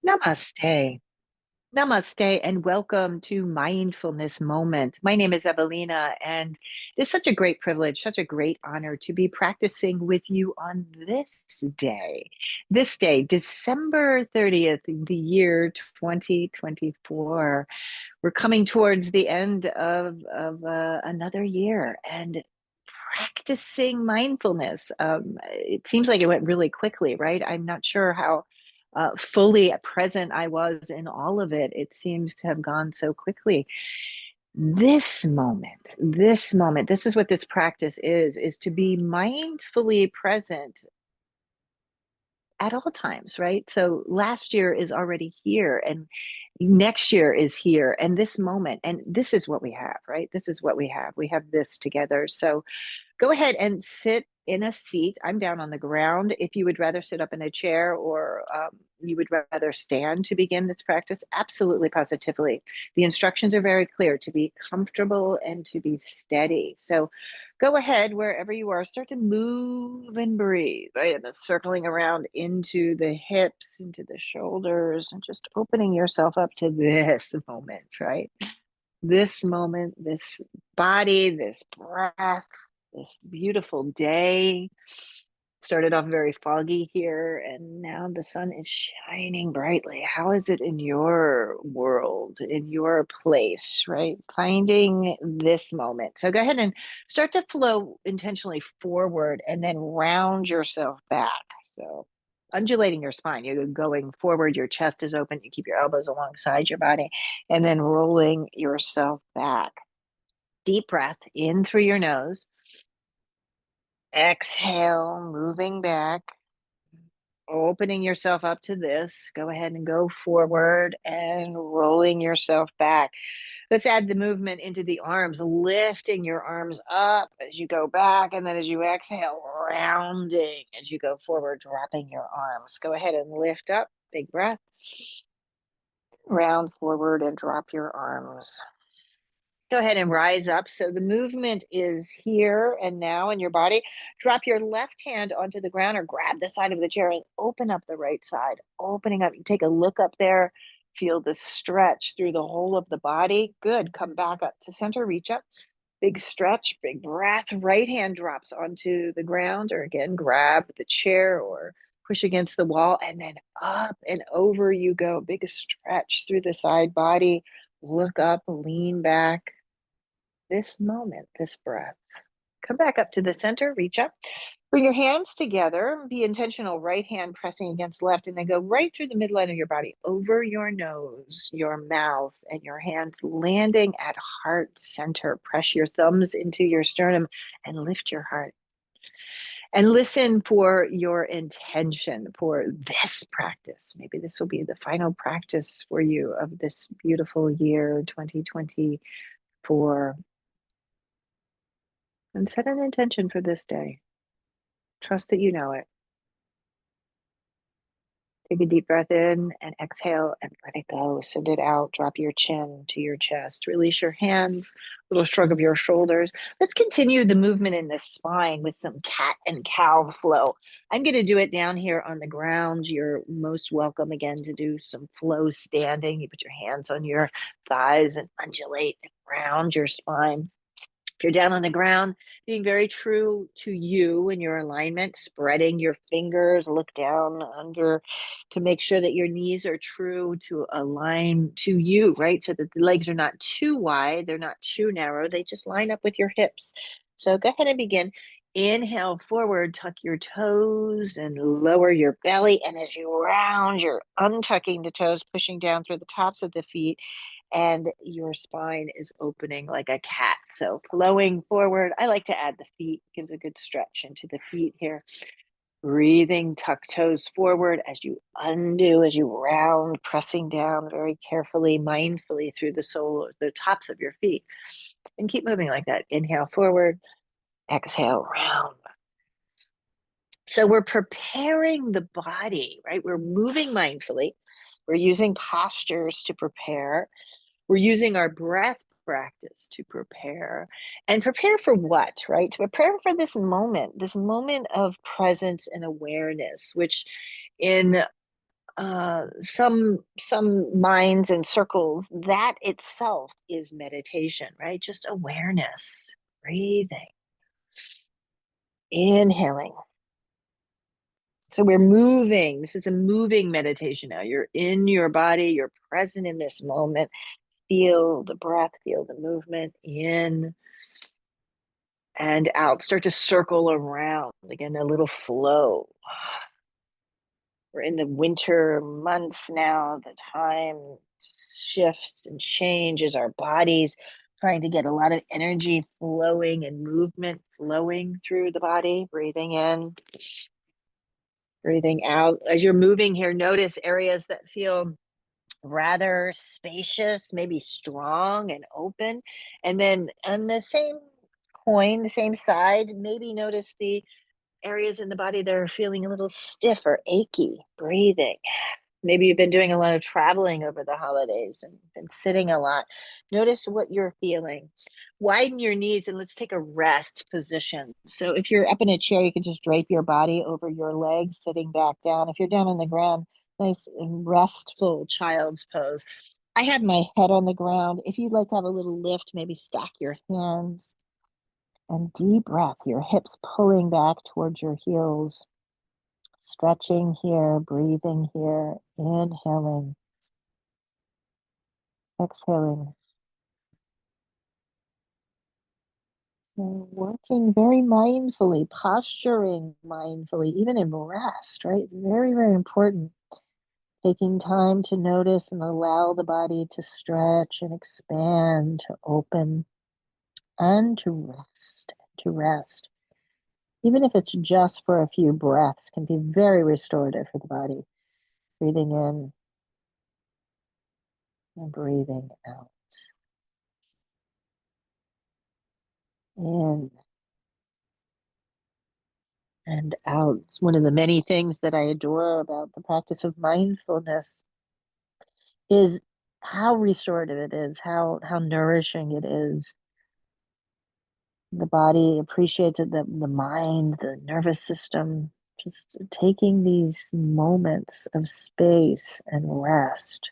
Namaste. Namaste and welcome to Mindfulness Moment. My name is Evalena, and it's such a great privilege, such a great honor to be practicing with you on this day, December 30th, the year 2024. We're coming towards the end of another year and practicing mindfulness. It seems like it went really quickly, right? I'm not sure how fully present I was in all of it. It seems to have gone so quickly. This is what this practice is to be mindfully present at all times, right? So last year is already here and next year is here and this moment, and this is what we have, right? This is what we have. We have this together. So go ahead and sit in a seat. I'm down on the ground. If you would rather sit up in a chair or you would rather stand to begin this practice, absolutely, positively. The instructions are very clear to be comfortable and to be steady. So go ahead, wherever you are, start to move and breathe, right? And circling around into the hips, into the shoulders, and just opening yourself up to this moment, right? This moment, this body, this breath, this beautiful day. Started off very foggy here, and now the sun is shining brightly. How is it in your world, in your place, right? Finding this moment. So go ahead and start to flow intentionally forward and then round yourself back. So undulating your spine, you're going forward, your chest is open, you keep your elbows alongside your body, and then rolling yourself back. Deep breath in through your nose. Exhale, moving back, opening yourself up to this. Go ahead and go forward and rolling yourself back. Let's add the movement into the arms, lifting your arms up as you go back. And then as you exhale, rounding as you go forward, dropping your arms. Go ahead and lift up. Big breath. Round forward and drop your arms. Go ahead and rise up. So the movement is here and now in your body. Drop your left hand onto the ground or grab the side of the chair and open up the right side. Opening up. You take a look up there. Feel the stretch through the whole of the body. Good. Come back up to center. Reach up. Big stretch, big breath. Right hand drops onto the ground, or again, grab the chair or push against the wall, and then up and over you go. Big stretch through the side body. Look up, lean back. This moment, this breath. Come back up to the center, reach up. Bring your hands together. Be intentional, right hand pressing against left, and then go right through the midline of your body, over your nose, your mouth, and your hands landing at heart center. Press your thumbs into your sternum and lift your heart. And listen for your intention for this practice. Maybe this will be the final practice for you of this beautiful year, 2024. And set an intention for this day. Trust that you know it. Take a deep breath in and exhale and let it go. Send it out. Drop your chin to your chest. Release your hands. Little shrug of your shoulders. Let's continue the movement in the spine with some cat and cow flow. I'm going to do it down here on the ground. You're most welcome again to do some flow standing. You put your hands on your thighs and undulate and round your spine. If you're down on the ground, being very true to you and your alignment, spreading your fingers, look down under to make sure that your knees are true to align to you, right? So that the legs are not too wide, they're not too narrow, they just line up with your hips. So go ahead and begin. Inhale forward, tuck your toes and lower your belly. And as you round, you're untucking the toes, pushing down through the tops of the feet, and your spine is opening like a cat. So flowing forward. I like to add the feet, gives a good stretch into the feet here. Breathing, tuck toes forward as you undo, as you round, pressing down very carefully, mindfully through the sole, the tops of your feet. And keep moving like that. Inhale forward, exhale, round. So we're preparing the body, right? We're moving mindfully. We're using postures to prepare. We're using our breath practice to prepare. And prepare for what, right? To prepare for this moment of presence and awareness, which in some minds and circles, that itself is meditation, right? Just awareness, breathing, inhaling. So we're moving. This is a moving meditation now. You're in your body, you're present in this moment. Feel the breath, feel the movement in and out. Start to circle around. Again, a little flow. We're in the winter months now. The time shifts and changes. Our bodies trying to get a lot of energy flowing and movement flowing through the body. Breathing in, breathing out. As you're moving here, notice areas that feel rather spacious, maybe strong and open. And then on the same coin, the same side, maybe notice the areas in the body that are feeling a little stiff or achy. Breathing. Maybe you've been doing a lot of traveling over the holidays and been sitting a lot. Notice what you're feeling. Widen your knees and let's take a rest position. So if you're up in a chair, you can just drape your body over your legs, sitting back down. If you're down on the ground, nice and restful child's pose. I have my head on the ground. If you'd like to have a little lift, maybe stack your hands and deep breath, your hips pulling back towards your heels. Stretching here, breathing here, inhaling, exhaling. So working very mindfully, posturing mindfully, even in rest, right? Very, very important. Taking time to notice and allow the body to stretch and expand, to open, and to rest, to rest. Even if it's just for a few breaths, can be very restorative for the body. Breathing in and breathing out. In and out. It's one of the many things that I adore about the practice of mindfulness is how restorative it is, how nourishing it is. The body appreciates it, the mind, the nervous system, just taking these moments of space and rest.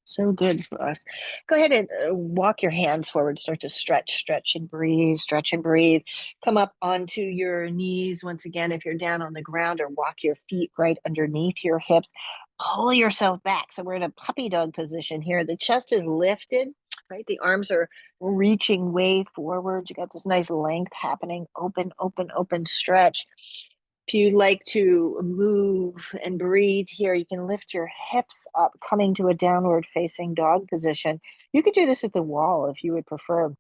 So good for us. Go ahead and walk your hands forward. Start to stretch, stretch and breathe, stretch and breathe. Come up onto your knees once again if you're down on the ground, or walk your feet right underneath your hips. Pull yourself back. So we're in a puppy dog position here. The chest is lifted, right? The arms are reaching way forward. You got this nice length happening. Open, open, open stretch. If you'd like to move and breathe here, you can lift your hips up, coming to a downward facing dog position. You could do this at the wall if you would prefer,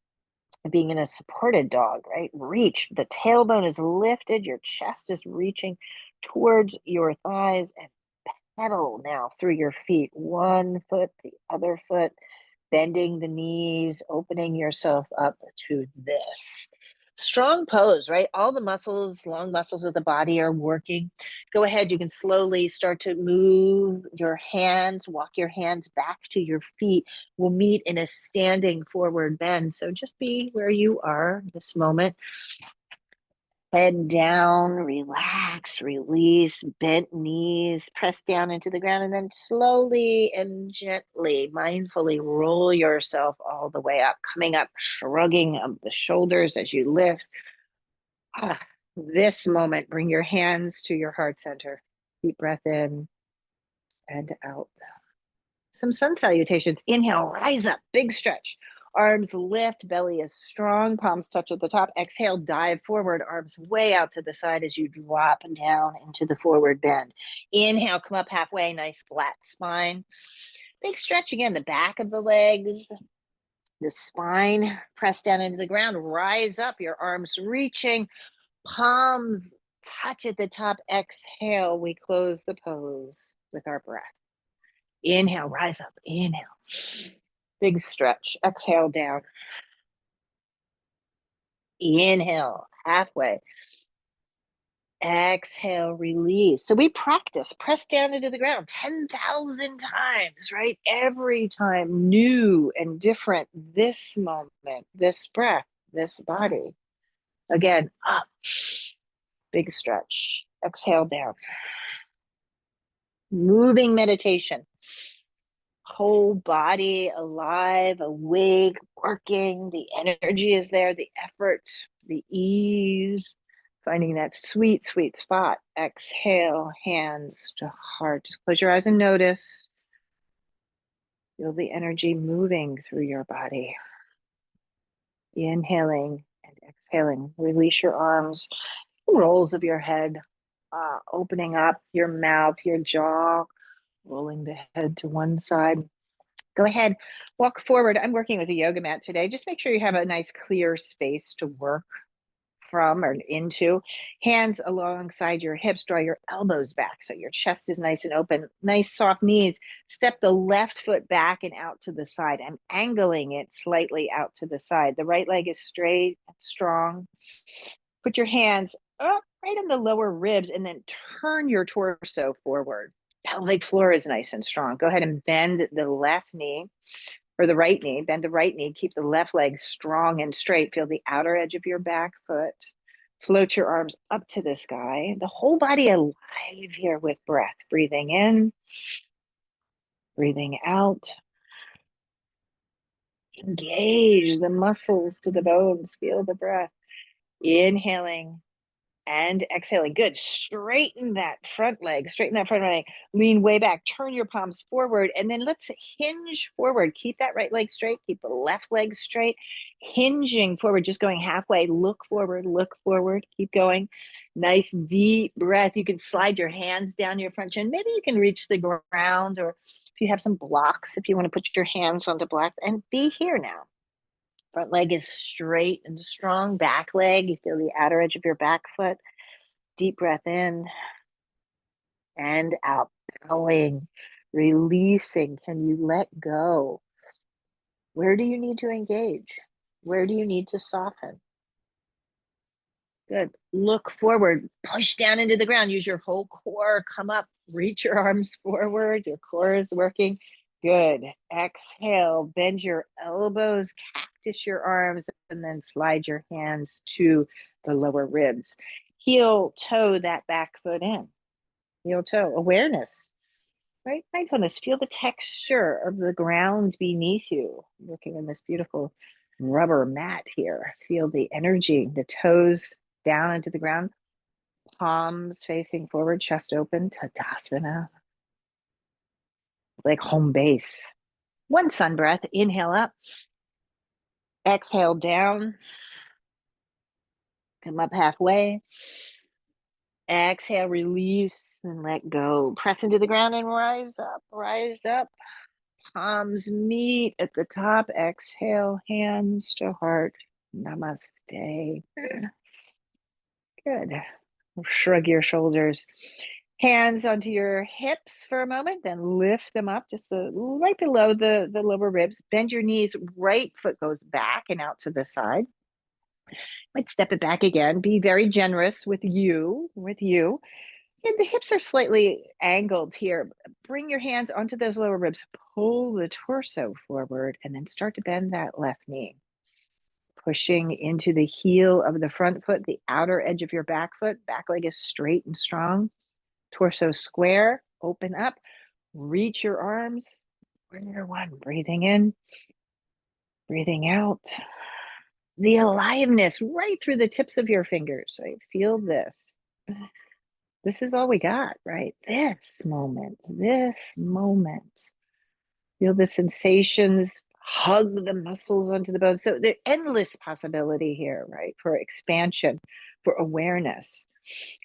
being in a supported dog, right? Reach. The tailbone is lifted, your chest is reaching towards your thighs, and pedal now through your feet. One foot, the other foot, bending the knees, opening yourself up to this. Strong pose, right? All the muscles, long muscles of the body are working. Go ahead, you can slowly start to move your hands, walk your hands back to your feet. We'll meet in a standing forward bend. So just be where you are this moment. Head down, relax, release, bent knees, press down into the ground, and then slowly and gently, mindfully roll yourself all the way up, coming up, shrugging of the shoulders as you lift. This moment, bring your hands to your heart center. Deep breath in and out. Some sun salutations. Inhale, rise up, big stretch. Arms lift, belly is strong, palms touch at the top. Exhale, dive forward, arms way out to the side as you drop down into the forward bend. Inhale, come up halfway, nice flat spine. Big stretch again, the back of the legs, the spine, press down into the ground, rise up, your arms reaching, palms touch at the top. Exhale, we close the pose with our breath. Inhale, rise up, inhale. Big stretch. Exhale down. Inhale, halfway. Exhale, release. So we practice, press down into the ground 10,000 times, right? Every time new and different. This moment, this breath, this body. Again, up. Big stretch. Exhale down. moving meditation. Whole body alive, awake, working. The energy is there, the effort, the ease, finding that sweet, sweet spot. Exhale, hands to heart. Just close your eyes and notice. Feel the energy moving through your body. Inhaling and exhaling. Release your arms, rolls of your head, opening up your mouth, your jaw, rolling the head to one side. Go ahead, walk forward. I'm working with a yoga mat today. Just make sure you have a nice clear space to work from or into. Hands alongside your hips, draw your elbows back so your chest is nice and open. Nice soft knees. Step the left foot back and out to the side. I'm angling it slightly out to the side. The right leg is straight and strong. Put your hands up right in the lower ribs and then turn your torso forward. Pelvic floor is nice and strong. Go ahead and bend the left knee or the right knee. Bend the right knee. Keep the left leg strong and straight. Feel the outer edge of your back foot. Float your arms up to the sky. The whole body alive here with breath. Breathing in, breathing out. Engage the muscles to the bones. Feel the breath. Inhaling and exhaling. Good. Straighten that front leg. Straighten that front leg. Lean way back. Turn your palms forward. And then let's hinge forward. Keep that right leg straight. Keep the left leg straight. Hinging forward. Just going halfway. Look forward. Look forward. Keep going. Nice deep breath. You can slide your hands down your front chin. Maybe you can reach the ground, or if you have some blocks, if you want to put your hands onto blocks, and be here now. Front leg is straight and strong. Back leg, you feel the outer edge of your back foot. Deep breath in and out. Bowing, releasing. Can you let go? Where do you need to engage? Where do you need to soften? Good. Look forward. Push down into the ground. Use your whole core. Come up. Reach your arms forward. Your core is working. Good. Exhale. Bend your elbows. Cactus your arms. And then slide your hands to the lower ribs. Heel toe that back foot in. Heel toe. Awareness. Right? Mindfulness. Feel the texture of the ground beneath you. Working in this beautiful rubber mat here. Feel the energy. The toes down into the ground, palms facing forward, chest open, Tadasana, like home base. One sun breath, inhale up, exhale down, come up halfway, exhale, release and let go. Press into the ground and rise up. Palms meet at the top, exhale, hands to heart, namaste. Good. Shrug your shoulders. Hands onto your hips for a moment, then lift them up just right below the lower ribs. Bend your knees. Right foot goes back and out to the side. Might step it back again. Be very generous with you. And the hips are slightly angled here. Bring your hands onto those lower ribs. Pull the torso forward and then start to bend that left knee. Pushing into the heel of the front foot, the outer edge of your back foot. Back leg is straight and strong. Torso square, open up, reach your arms. Warrior one, breathing in, breathing out. The aliveness right through the tips of your fingers, right? Feel this. This is all we got, right? This moment. Feel the sensations, hug the muscles onto the bones. So there's endless possibility here, right? For expansion, for awareness.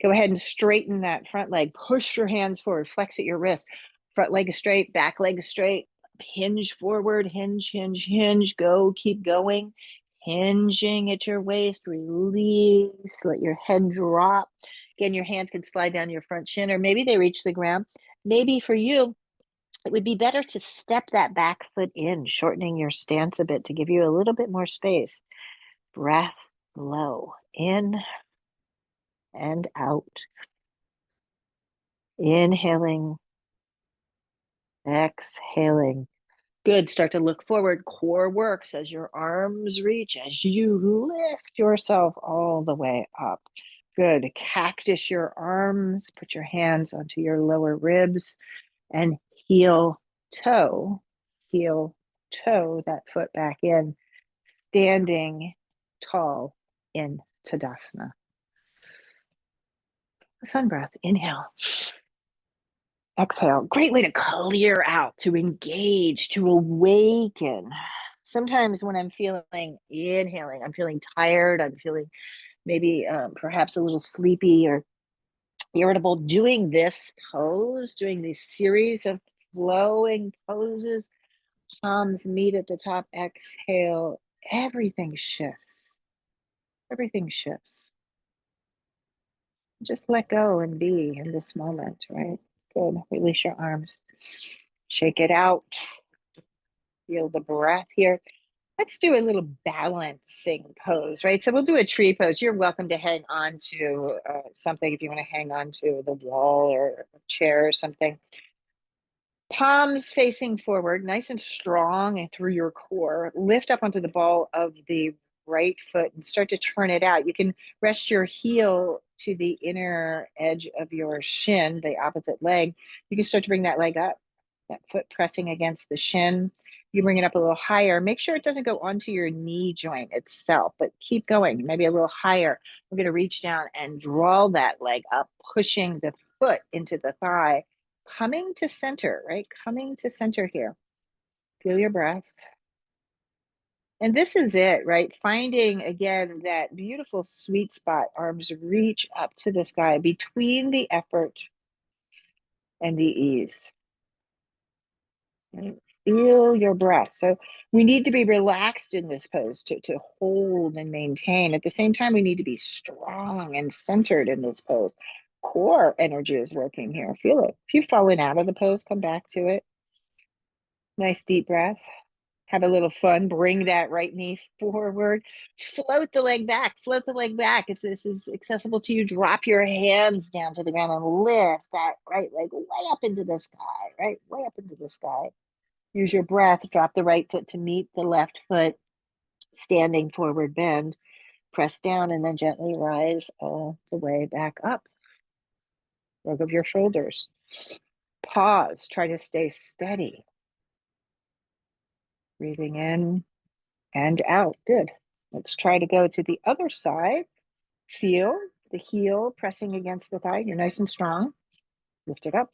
Go ahead and straighten that front leg. Push your hands forward. Flex at your wrist. Front leg is straight. Back leg is straight. Hinge forward. Hinge. Go. Keep going. Hinging at your waist. Release. Let your head drop. Again, your hands can slide down your front shin, or maybe they reach the ground. Maybe for you, it would be better to step that back foot in, shortening your stance a bit to give you a little bit more space. Breath low. In and out. Inhaling, exhaling. Good. Start to look forward. Core works as your arms reach, as you lift yourself all the way up. Good. Cactus your arms, put your hands onto your lower ribs and heel toe, heel toe that foot back in, standing tall in Tadasana. Sun breath, inhale. Exhale. Great way to clear out, to engage, to awaken. Sometimes when I'm feeling inhaling, I'm feeling tired, I'm feeling maybe perhaps a little sleepy or irritable. Doing this pose, doing these series of flowing poses, palms meet at the top, exhale, everything shifts. Everything shifts. Just let go and be in this moment, right? Good. Release your arms. Shake it out. Feel the breath here. Let's do a little balancing pose, right? So we'll do a tree pose. You're welcome to hang on to something if you want to hang on to the wall or a chair or something. Palms facing forward, nice and strong and through your core. Lift up onto the ball of the right foot and start to turn it out. You can rest your heel to the inner edge of your shin, the opposite leg. You can start to bring that leg up, that foot pressing against the shin. You bring it up a little higher. Make sure it doesn't go onto your knee joint itself, but keep going, maybe a little higher. We're going to reach down and draw that leg up, pushing the foot into the thigh, coming to center, right? Coming to center here. Feel your breath. And this is it, right? Finding again that beautiful sweet spot. Arms reach up to the sky between the effort and the ease. Right? Feel your breath. So we need to be relaxed in this pose to hold and maintain. At the same time, we need to be strong and centered in this pose. Core energy is working here. Feel it. If you've fallen out of the pose, come back to it. Nice deep breath. Have a little fun. Bring that right knee forward. Float the leg back. Float the leg back. If this is accessible to you, drop your hands down to the ground and lift that right leg way up into the sky, right? Way up into the sky. Use your breath. Drop the right foot to meet the left foot. Standing forward bend. Press down and then gently rise all the way back up. Shrug of your shoulders. Pause. Try to stay steady. Breathing in and out. Good. Let's try to go to the other side. Feel the heel pressing against the thigh. You're nice and strong. Lift it up.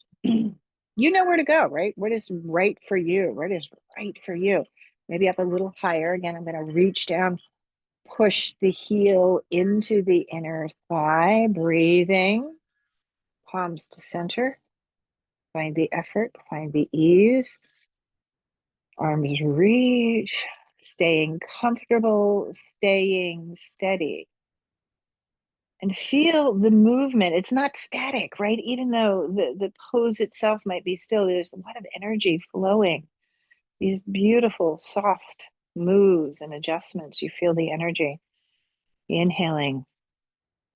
You know where to go, right? What is right for you? What is right for you? Maybe up a little higher. Again, I'm going to reach down, push the heel into the inner thigh. Breathing. Palms to center. Find the effort. Find the ease. Arms reach. Staying comfortable. Staying steady. And feel the movement. It's not static, right? Even though the pose itself might be still, there's a lot of energy flowing. These beautiful, soft moves and adjustments. You feel the energy. Inhaling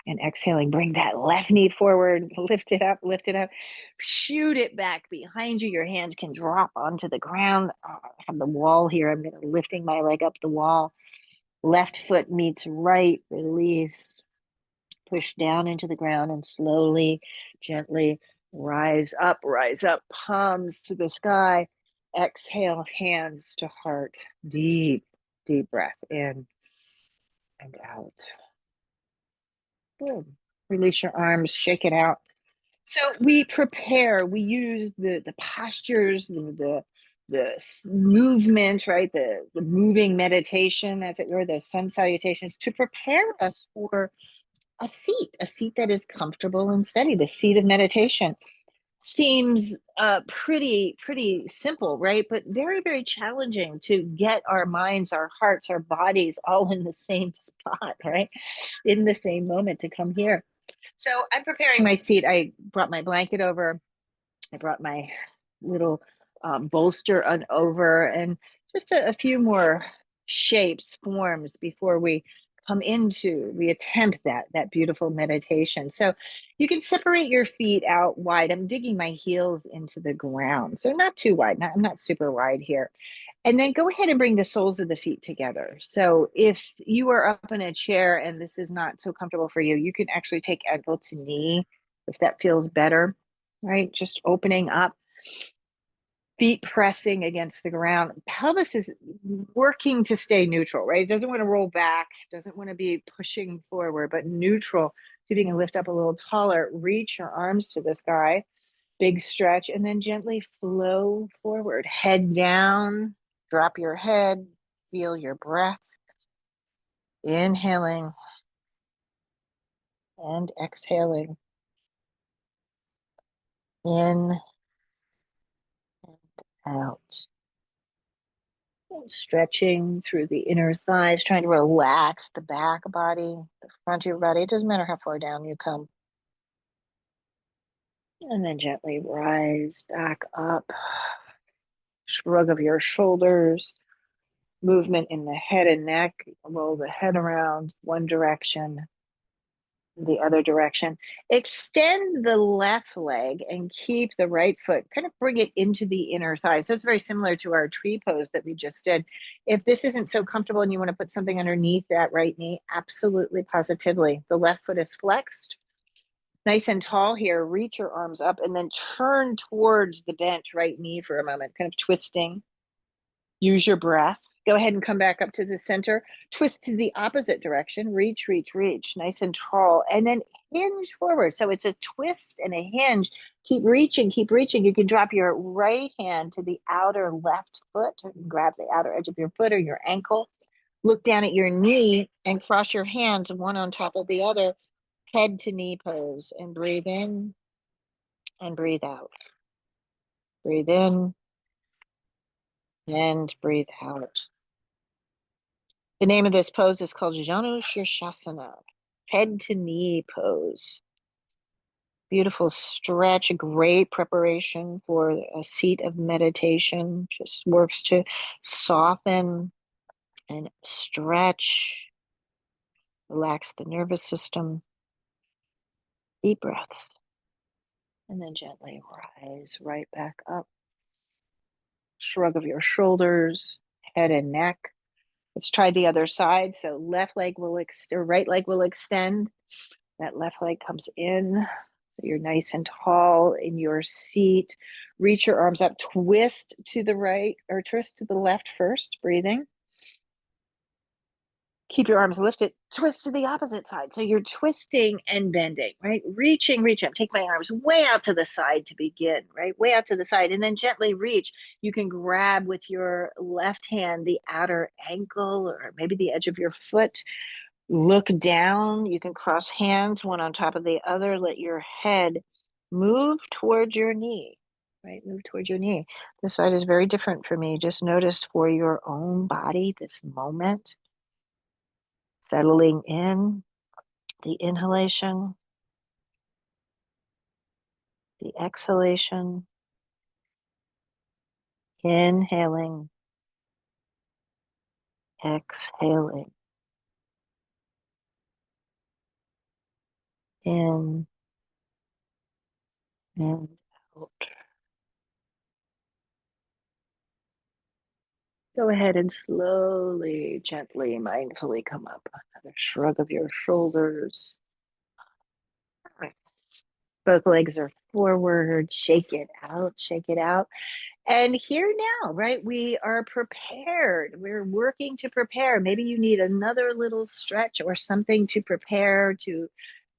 and exhaling. Bring that left knee forward. Lift it up, lift it up. Shoot it back behind you. Your hands can drop onto the ground. I have the wall here. I'm going to lifting my leg up the wall. Left foot meets right. Release. Push down into the ground and slowly, gently rise up, palms to the sky. Exhale, hands to heart. Deep, deep breath in and out. Good. Release your arms, shake it out. So we prepare, we use the postures, the movement, right? The moving meditation, as it were, the sun salutations to prepare us for a seat that is comfortable and steady. The seat of meditation seems pretty simple, right? But very, very challenging to get our minds, our hearts, our bodies all in the same spot, right? In the same moment to come here. So I'm preparing my seat. I brought my blanket over. I brought my little bolster on over and just a few more shapes, forms before we we attempt that beautiful meditation. So you can separate your feet out wide. I'm digging my heels into the ground, so not too wide. I'm not super wide here. And then go ahead and bring the soles of the feet together. So if you are up in a chair and this is not so comfortable for you, you can actually take ankle to knee if that feels better, right? Just opening up, feet pressing against the ground. Pelvis is working to stay neutral, right? It doesn't want to roll back, doesn't want to be pushing forward, but neutral. See if you can lift up a little taller, reach your arms to the sky, big stretch, and then gently flow forward. Head down, drop your head, feel your breath, inhaling and exhaling. In and out. Stretching through the inner thighs, trying to relax the back body, the front of your body. It doesn't matter how far down you come. And then gently rise back up. Shrug of your shoulders, movement in the head and neck. Roll the head around one direction, the other direction. Extend the left leg and keep the right foot, kind of bring it into the inner thigh. So it's very similar to our tree pose that we just did. If this isn't so comfortable and you want to put something underneath that right knee, absolutely, positively. The left foot is flexed, nice and tall here. Reach your arms up and then turn towards the bent right knee for a moment, kind of twisting. Use your breath. Go ahead and come back up to the center. Twist to the opposite direction. Reach, reach, reach. Nice and tall. And then hinge forward. So it's a twist and a hinge. Keep reaching, keep reaching. You can drop your right hand to the outer left foot and grab the outer edge of your foot or your ankle. Look down at your knee and cross your hands one on top of the other. Head to knee pose. And breathe in and breathe out. Breathe in and breathe out. The name of this pose is called Janu Shirshasana, head to knee pose. Beautiful stretch, great preparation for a seat of meditation. Just works to soften and stretch, relax the nervous system. Deep breaths. And then gently rise right back up. Shrug of your shoulders, head and neck. Let's try the other side. So left leg will or right leg will extend. That left leg comes in. So you're nice and tall in your seat. Reach your arms up, twist to the right or twist to the left first, breathing. Keep your arms lifted, twist to the opposite side. So you're twisting and bending, right? Reaching, reach up. Take my arms way out to the side to begin, right? Way out to the side, and then gently reach. You can grab with your left hand the outer ankle or maybe the edge of your foot. Look down. You can cross hands one on top of the other. Let your head move towards your knee, right? Move towards your knee. This side is very different for me. Just notice for your own body this moment. Settling in the inhalation, the exhalation, inhaling, exhaling, in and out. Go ahead and slowly, gently, mindfully come up. Another shrug of your shoulders. Both legs are forward. Shake it out, shake it out. And here now, right? We are prepared. We're working to prepare. Maybe you need another little stretch or something to prepare to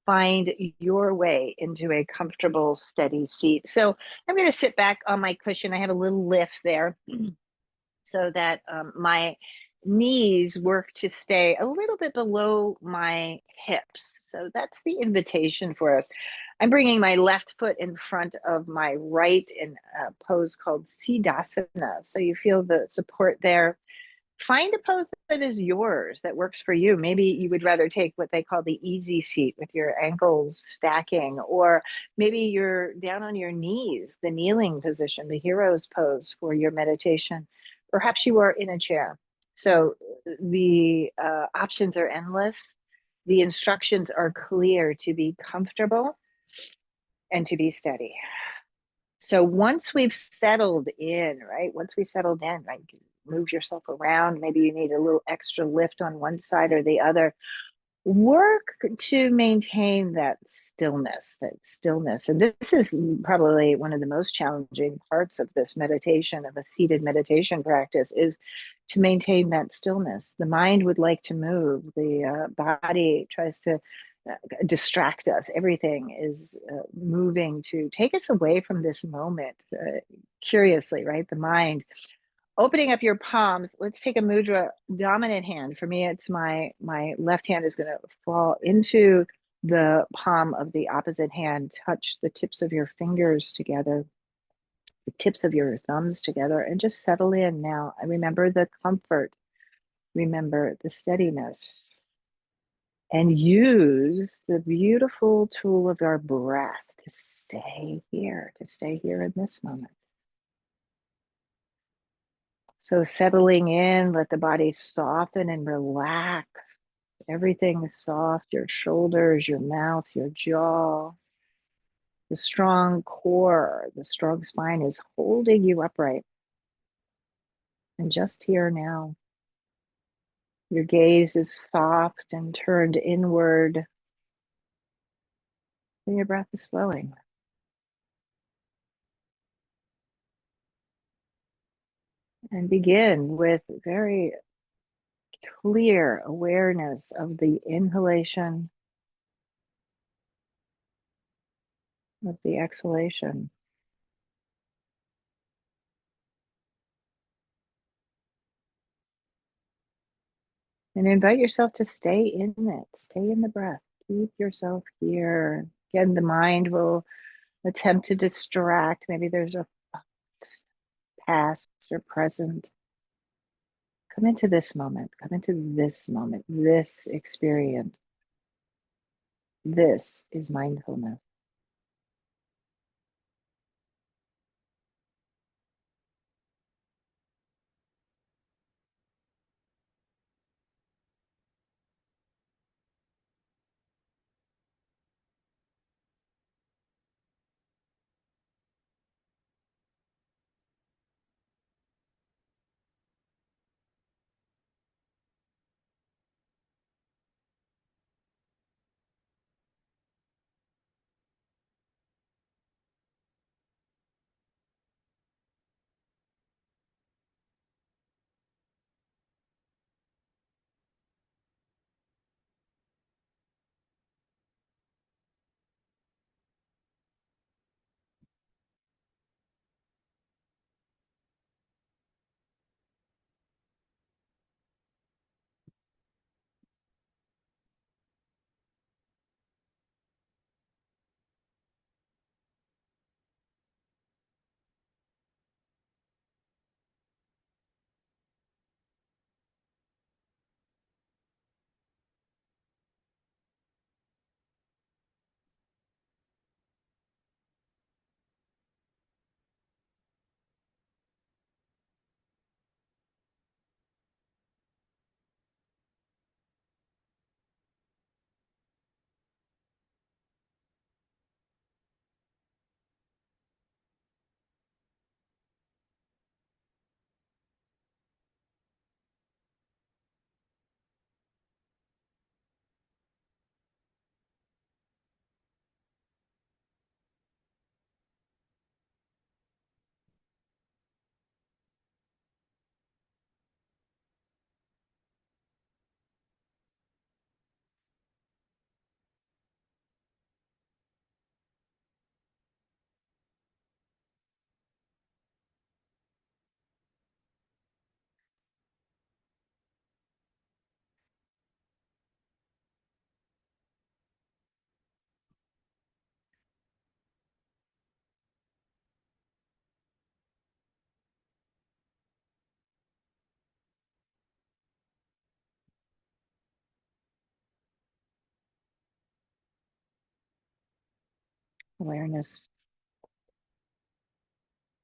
find your way into a comfortable, steady seat. So I'm going to sit back on my cushion. I have a little lift there so that my knees work to stay a little bit below my hips. So that's the invitation for us. I'm bringing my left foot in front of my right in a pose called Siddhasana. So you feel the support there. Find a pose that is yours, that works for you. Maybe you would rather take what they call the easy seat with your ankles stacking, or maybe you're down on your knees, the kneeling position, the hero's pose for your meditation. Perhaps you are in a chair. So the options are endless. The instructions are clear to be comfortable and to be steady. So once we've settled in, right? Once we settled in, right? Move yourself around. Maybe you need a little extra lift on one side or the other. Work to maintain that stillness. And this is probably one of the most challenging parts of this meditation, of a seated meditation practice, is to maintain that stillness. The mind would like to move, the body tries to distract us. Everything is moving to take us away from this moment. Curiously, right? The mind opening up your palms. Let's take a mudra. Dominant hand for me, it's my left hand is going to fall into the palm of the opposite hand. Touch the tips of your fingers together, the tips of your thumbs together, and just settle in. Now I remember the comfort, remember the steadiness, and use the beautiful tool of our breath to stay here in this moment. So settling in, let the body soften and relax. Everything is soft, your shoulders, your mouth, your jaw. The strong core, the strong spine is holding you upright. And just here now, your gaze is soft and turned inward, and your breath is flowing. And begin with very clear awareness of the inhalation, of the exhalation. And invite yourself to stay in it, stay in the breath, keep yourself here. Again, the mind will attempt to distract. Maybe there's a thought, past or present. Come into this moment, this experience. This is mindfulness. Awareness.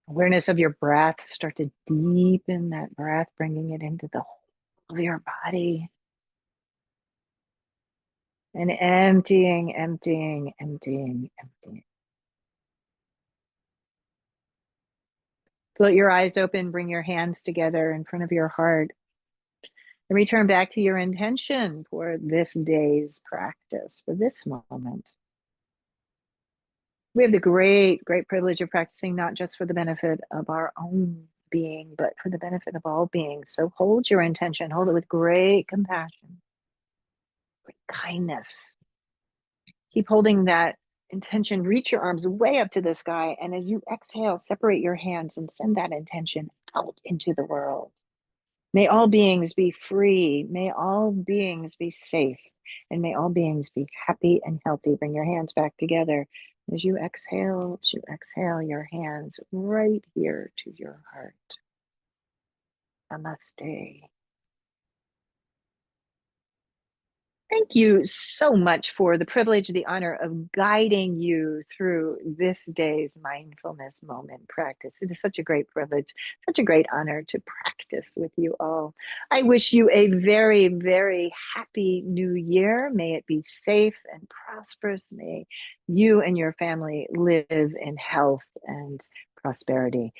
Awareness of your breath. Start to deepen that breath, bringing it into the of your body. And emptying, emptying, emptying, emptying. Float your eyes open, bring your hands together in front of your heart, and return back to your intention for this day's practice, for this moment. We have the great, great privilege of practicing not just for the benefit of our own being, but for the benefit of all beings. So hold your intention, hold it with great compassion, great kindness. Keep holding that intention. Reach your arms way up to the sky. And as you exhale, separate your hands and send that intention out into the world. May all beings be free. May all beings be safe. And may all beings be happy and healthy. Bring your hands back together. As you exhale your hands right here to your heart. Namaste. Thank you so much for the privilege, the honor of guiding you through this day's mindfulness moment practice. It is such a great privilege, such a great honor to practice with you all. I wish you a very, very happy new year. May it be safe and prosperous. May you and your family live in health and prosperity.